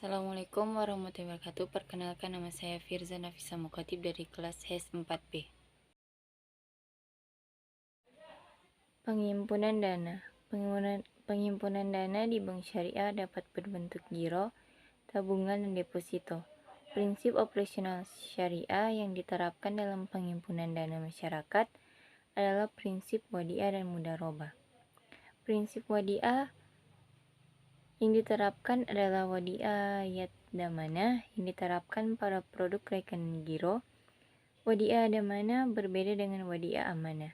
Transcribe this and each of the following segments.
Assalamualaikum warahmatullahi wabarakatuh. Perkenalkan, nama saya Firza Nafisa Mukhatib dari kelas HES 4B. Penghimpunan dana. Penghimpunan dana di bank syariah dapat berbentuk giro, tabungan, dan deposito. Prinsip operasional syariah yang diterapkan dalam penghimpunan dana masyarakat adalah prinsip wadiah dan mudharabah. Prinsip wadiah yang diterapkan adalah wadiah yad-damanah yang diterapkan pada produk rekening giro. Wadiah damanah berbeda dengan wadiah amanah.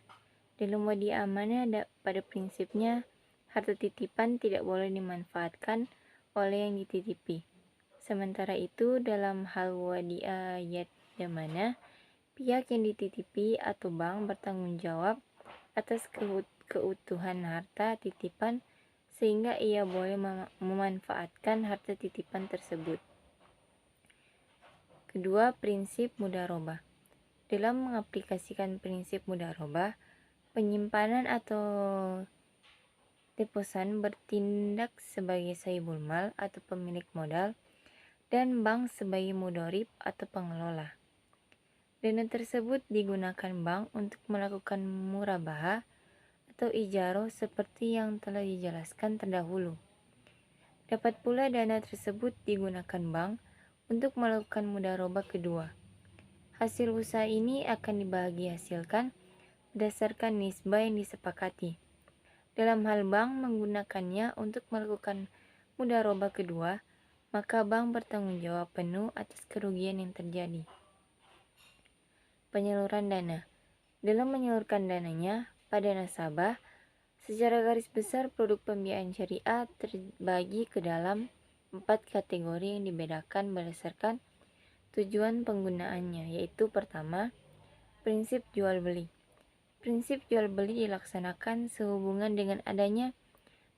Dalam wadiah amanah pada prinsipnya harta titipan tidak boleh dimanfaatkan oleh yang dititipi. Sementara itu dalam hal wadiah yad-damanah, pihak yang dititipi atau bank bertanggung jawab atas keutuhan harta titipan sehingga ia boleh memanfaatkan harta titipan tersebut. Kedua, prinsip mudharabah. Dalam mengaplikasikan prinsip mudharabah, penyimpanan atau deposan bertindak sebagai sahibul mal atau pemilik modal dan bank sebagai mudharib atau pengelola. Dana tersebut digunakan bank untuk melakukan murabahah atau ijaroh seperti yang telah dijelaskan terdahulu. Dapat pula dana tersebut digunakan bank untuk melakukan mudharabah kedua. Hasil usaha ini akan dibagi hasilkan berdasarkan nisbah yang disepakati. Dalam hal bank menggunakannya untuk melakukan mudharabah kedua, maka bank bertanggung jawab penuh atas kerugian yang terjadi. Penyaluran dana. Dalam menyalurkan dananya pada nasabah, secara garis besar produk pembiayaan syariah terbagi ke dalam 4 kategori yang dibedakan berdasarkan tujuan penggunaannya, yaitu pertama, prinsip jual beli. Prinsip jual beli dilaksanakan sehubungan dengan adanya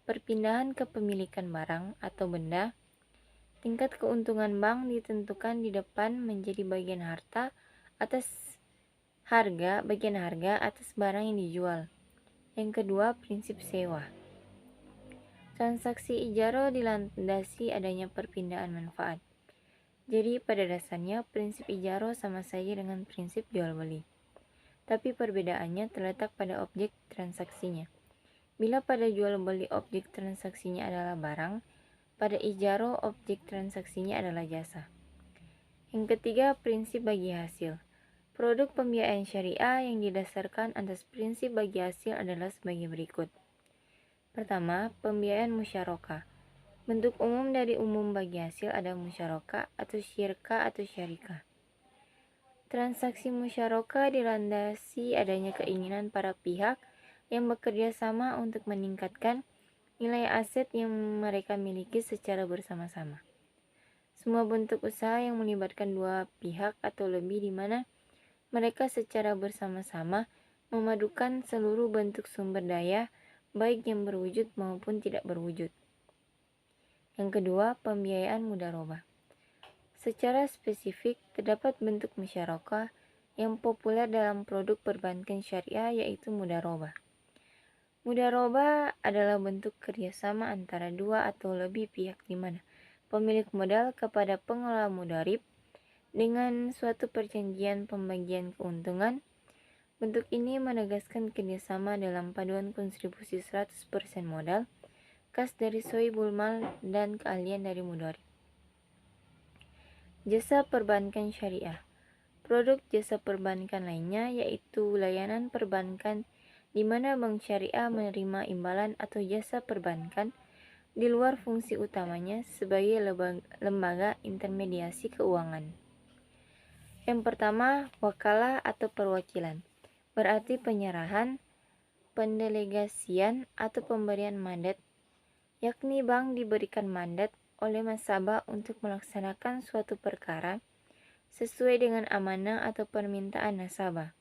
perpindahan kepemilikan barang atau benda. Tingkat keuntungan bank ditentukan di depan menjadi bagian harga atas barang yang dijual. Yang kedua, prinsip sewa. Transaksi ijaroh dilandasi adanya perpindahan manfaat. Jadi pada dasarnya prinsip ijaroh sama saja dengan prinsip jual beli. Tapi perbedaannya terletak pada objek transaksinya. Bila pada jual beli objek transaksinya adalah barang, pada ijaroh objek transaksinya adalah jasa. Yang ketiga, prinsip bagi hasil. Produk pembiayaan syariah yang didasarkan atas prinsip bagi hasil adalah sebagai berikut. Pertama, pembiayaan musyarakah. Bentuk umum dari umum bagi hasil ada musyarakah atau syirkah atau syarikah. Transaksi musyarakah dilandasi adanya keinginan para pihak yang bekerja sama untuk meningkatkan nilai aset yang mereka miliki secara bersama-sama. Semua bentuk usaha yang melibatkan dua pihak atau lebih di mana mereka secara bersama-sama memadukan seluruh bentuk sumber daya baik yang berwujud maupun tidak berwujud. Yang kedua, pembiayaan mudharabah. Secara spesifik, terdapat bentuk musyarakah yang populer dalam produk perbankan syariah yaitu mudharabah. Mudharabah adalah bentuk kerjasama antara dua atau lebih pihak di mana pemilik modal kepada pengelola mudharib dengan suatu perjanjian pembagian keuntungan. Bentuk ini menegaskan kerjasama dalam paduan kontribusi 100% modal, kas dari sohibul mal, dan keahlian dari mudharib. Jasa perbankan syariah. Produk jasa perbankan lainnya yaitu layanan perbankan di mana bank syariah menerima imbalan atau jasa perbankan di luar fungsi utamanya sebagai lembaga intermediasi keuangan. Yang pertama, wakalah atau perwakilan. Berarti penyerahan, pendelegasian atau pemberian mandat, yakni bank diberikan mandat oleh nasabah untuk melaksanakan suatu perkara sesuai dengan amanah atau permintaan nasabah.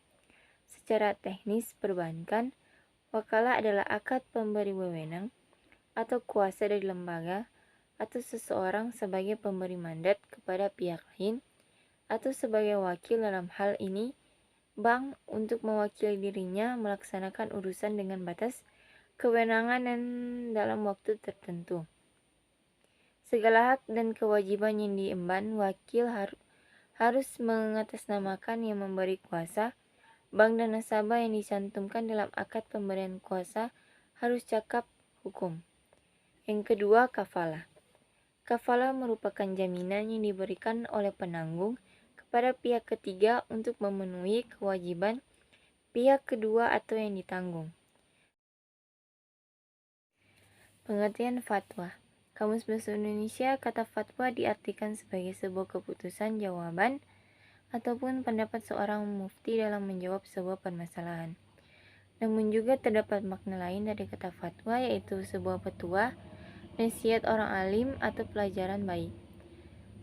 Secara teknis perbankan, wakalah adalah akad pemberi wewenang atau kuasa dari lembaga atau seseorang sebagai pemberi mandat kepada pihak lain atau sebagai wakil dalam hal ini bank untuk mewakili dirinya melaksanakan urusan dengan batas kewenangan dan dalam waktu tertentu. Segala hak dan kewajiban yang diemban wakil harus mengatasnamakan yang memberi kuasa. Bank dan nasabah yang dicantumkan dalam akad pemberian kuasa harus cakap hukum. Yang kedua, kafalah. Kafalah merupakan jaminan yang diberikan oleh penanggung kepada pihak ketiga untuk memenuhi kewajiban pihak kedua atau yang ditanggung. Pengertian fatwa. Kamus Bahasa Indonesia, kata fatwa diartikan sebagai sebuah keputusan jawaban ataupun pendapat seorang mufti dalam menjawab sebuah permasalahan. Namun juga terdapat makna lain dari kata fatwa, yaitu sebuah petua, nasihat orang alim, atau pelajaran baik.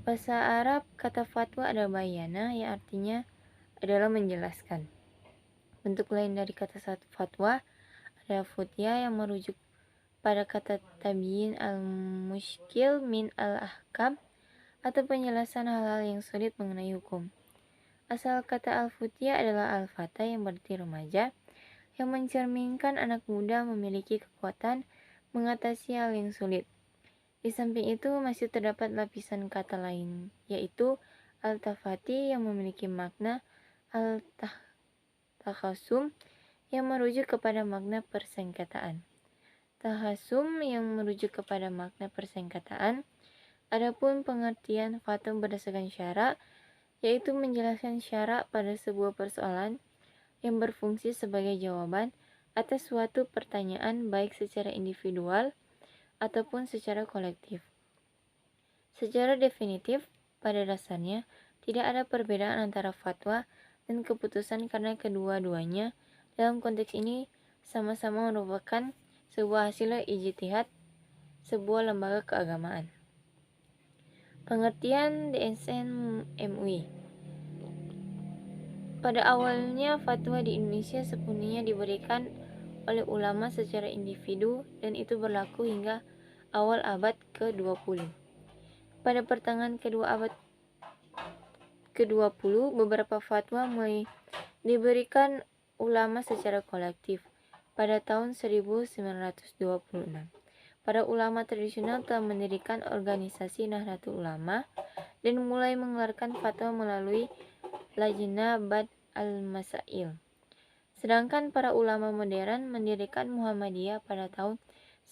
Bahasa Arab, kata fatwa adalah bayana, yang artinya adalah menjelaskan. Bentuk lain dari kata fatwa adalah futya, yang merujuk pada kata tabiin al-mushkil min al-ahkam, atau penjelasan hal-hal yang sulit mengenai hukum. Asal kata al-futya adalah al-fata, yang berarti remaja, yang mencerminkan anak muda memiliki kekuatan mengatasi hal yang sulit. Di samping itu masih terdapat lapisan kata lain, yaitu al-tafati, yang memiliki makna al-takhasum, yang merujuk kepada makna persengketaan. Tahasum yang merujuk kepada makna persengketaan. Adapun pengertian fatwa berdasarkan syara, yaitu menjelaskan syara pada sebuah persoalan yang berfungsi sebagai jawaban atas suatu pertanyaan baik secara individual ataupun secara kolektif. Secara definitif, pada dasarnya tidak ada perbedaan antara fatwa dan keputusan karena kedua-duanya dalam konteks ini sama-sama merupakan sebuah hasil ijtihad sebuah lembaga keagamaan. Pengertian DSN MUI. Pada awalnya fatwa di Indonesia sepenuhnya diberikan oleh ulama secara individu dan itu berlaku hingga awal abad ke-20. Pada pertengahan kedua abad ke-20, beberapa fatwa mulai diberikan ulama secara kolektif. Pada tahun 1926, para ulama tradisional telah mendirikan organisasi Nahdlatul Ulama dan mulai mengeluarkan fatwa melalui Lajnah Bad al-Masail. Sedangkan para ulama modern mendirikan Muhammadiyah pada tahun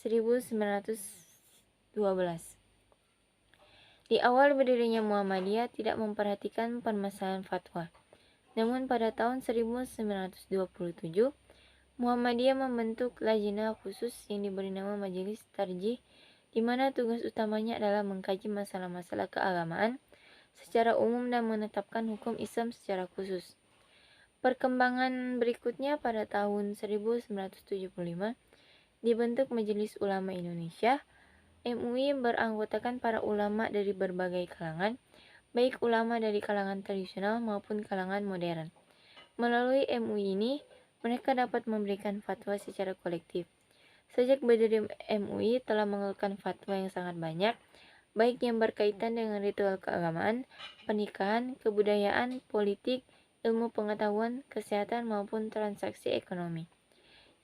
1912. Di awal berdirinya Muhammadiyah tidak memperhatikan permasalahan fatwa. Namun pada tahun 1927, Muhammadiyah membentuk lajnah khusus yang diberi nama Majelis Tarjih, di mana tugas utamanya adalah mengkaji masalah-masalah keagamaan secara umum dan menetapkan hukum Islam secara khusus. Perkembangan berikutnya pada tahun 1975 dibentuk Majelis Ulama Indonesia. MUI beranggotakan para ulama dari berbagai kalangan, baik ulama dari kalangan tradisional maupun kalangan modern. Melalui MUI ini, mereka dapat memberikan fatwa secara kolektif. Sejak berdiri MUI telah mengeluarkan fatwa yang sangat banyak, baik yang berkaitan dengan ritual keagamaan, pernikahan, kebudayaan, politik, ilmu pengetahuan, kesehatan, maupun transaksi ekonomi.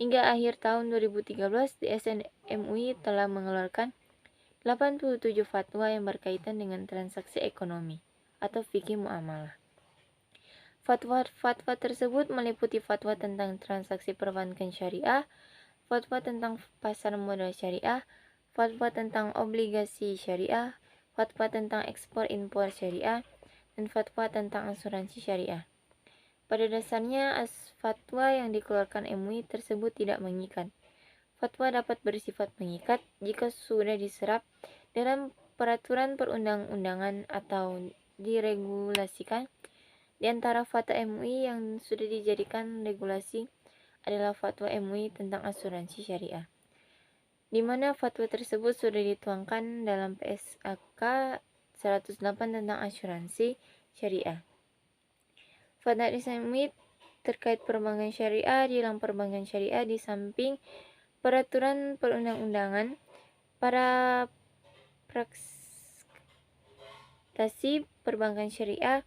Hingga akhir tahun 2013, DSN MUI telah mengeluarkan 87 fatwa yang berkaitan dengan transaksi ekonomi atau fikih muamalah. Fatwa-fatwa tersebut meliputi fatwa tentang transaksi perbankan syariah, fatwa tentang pasar modal syariah, fatwa tentang obligasi syariah, fatwa tentang ekspor impor syariah, dan fatwa tentang asuransi syariah. Pada dasarnya, fatwa yang dikeluarkan MUI tersebut tidak mengikat. Fatwa dapat bersifat mengikat jika sudah diserap dalam peraturan perundang-undangan atau diregulasikan. Di antara fatwa MUI yang sudah dijadikan regulasi adalah fatwa MUI tentang asuransi syariah, di mana fatwa tersebut sudah dituangkan dalam PSAK 108 tentang asuransi syariah. Fatwa MUI terkait perbankan syariah. Di dalam perbankan syariah, di samping peraturan perundang-undangan, para praktisi perbankan syariah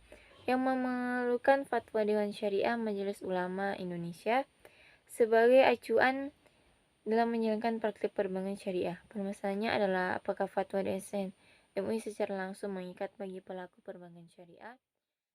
yang memerlukan fatwa Dewan Syariah Majelis Ulama Indonesia sebagai acuan dalam menjalankan praktik perbankan syariah. Permasalahannya adalah apakah fatwa DSN MUI secara langsung mengikat bagi pelaku perbankan syariah